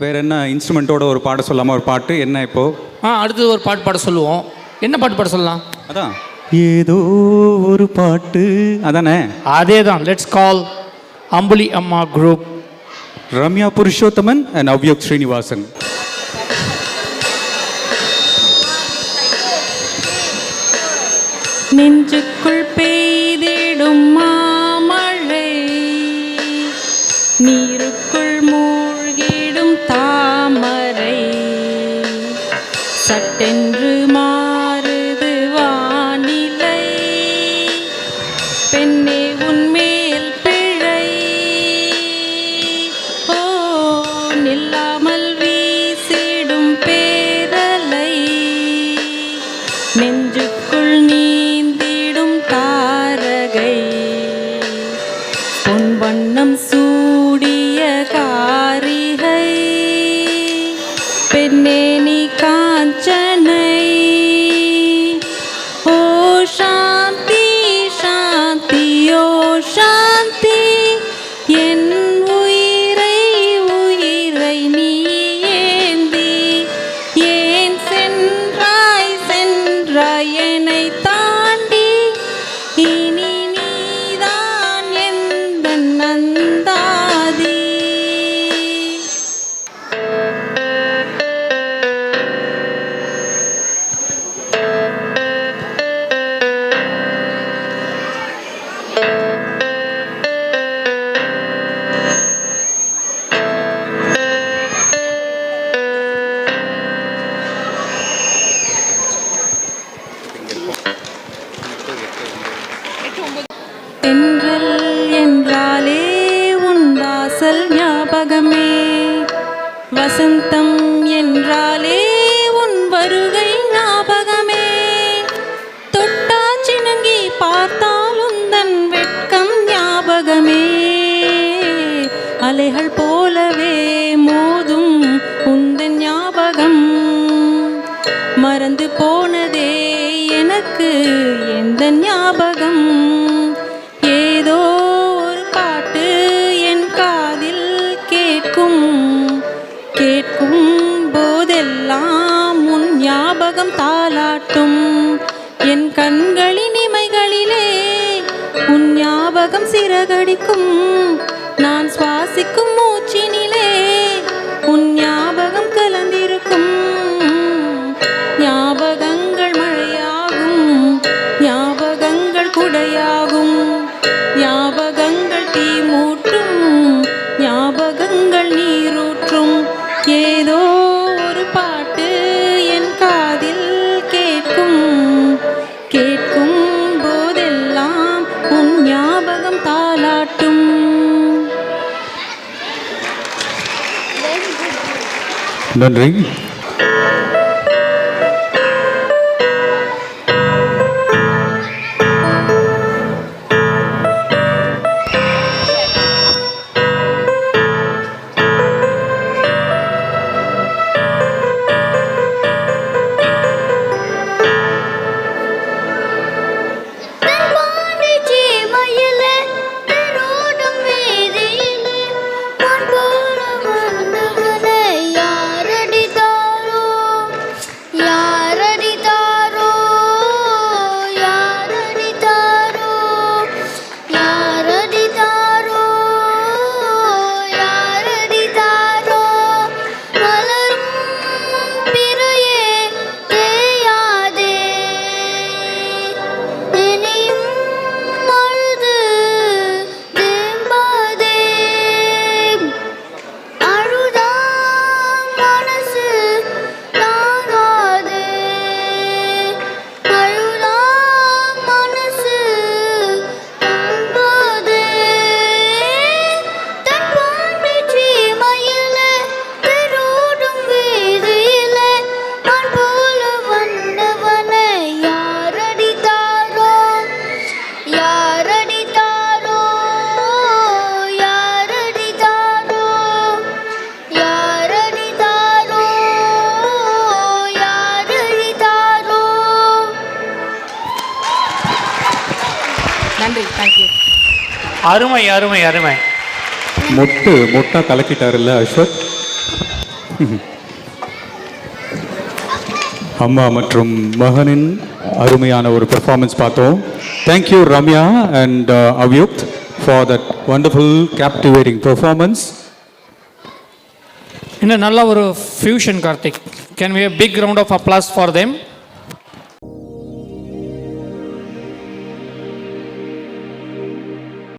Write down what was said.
வேறு என்ன இன்ஸ்ட்ருமெண்ட்டோட ஒரு பாட சொல்லாமல் ஒரு பாட்டு என்ன இப்போது? அடுத்தது ஒரு பாட்டு பாட சொல்லுவோம். என்ன பாட்டு பாட சொல்லலாம்? அதான் ஏதோ ஒரு பாட்டு அதானே? அதே தான். லெட்ஸ் கால் அம்புலி அம்மா குரூப், ரம்யா புருஷோத்தமன் அண்ட் அவ்யோக் ஸ்ரீனிவாசன். நெஞ்சுக்குள் பெய்திடும் மாமழை, நீருக்குள் மூழ்கிடும் தாமரை, சட்டென்று மாறுது வானிலை, பெண்ணே உன்மேல் பிழை, ஓ நில்லாமல் வீசிடும் பேரலை, நெஞ்சுக்குள் நீந்திடும் தாரகை, பொன் வண்ணம் சூடிய காரிகை, பெண்ணே நீ காஞ்சனை, ஓ சாந்தி சாந்தி ஓ சாந்தி, என் உயிரை உயிரை நீ ஏந்தி, ஏன் சென்றாய் சென்றாய் என்னை தாண்டி, இனி நீதான் எந்த நந்தாதி. தென்றல் என்றாலே உன் வாசல் ஞாபகமே, வசந்தம் என்றாலே உன் வருகை ஞாபகமே, தொட்டா சினுங்கி பார்த்தால் உந்தன் வெட்கம் ஞாபகமே, அலைகள் போலவே மோதும் உந்தன் ஞாபகம், மறந்து போனதே எனக்கு எந்த ஞாபகம், ஏதோ ஒரு பாட்டு என் காதில் கேட்கும், கேட்கும் போதெல்லாம் உன் ஞாபகம் தாலாட்டும், என் கண்களின் இமைகளிலே உன் ஞாபகம் சிறகடிக்கும், நான் சுவாசிக்கும் மூச்சினிலே உன் ஞாபகம் கலந்திருக்கும், ஞாபகங்கள் மழையாகும், ஞாபகங்கள் குடையாகும், ஞாபகங்கள் தீ மூட்டும், ஞாபகங்கள் நீரூற்றும், ஏதோ ஒரு பாட்டு என் காதில் கேட்கும், கேட்கும் போதெல்லாம் உன் ஞாபகம் தாலாட்டும். நன்றி. நன்றி, தேங்க்யூ. அருமை அருமை அருமை. மொட்டா கலக்கிட்டாருல்ல அஸ்வத். அம்மா மற்றும் மகனின் அருமையான ஒரு பெர்ஃபார்மன்ஸ் பார்த்தோம். Thank you Ramya and Avyukth for that wonderful captivating performance. இன்னும் நல்ல ஒரு fusion Karthik. Can we a big round of applause for them?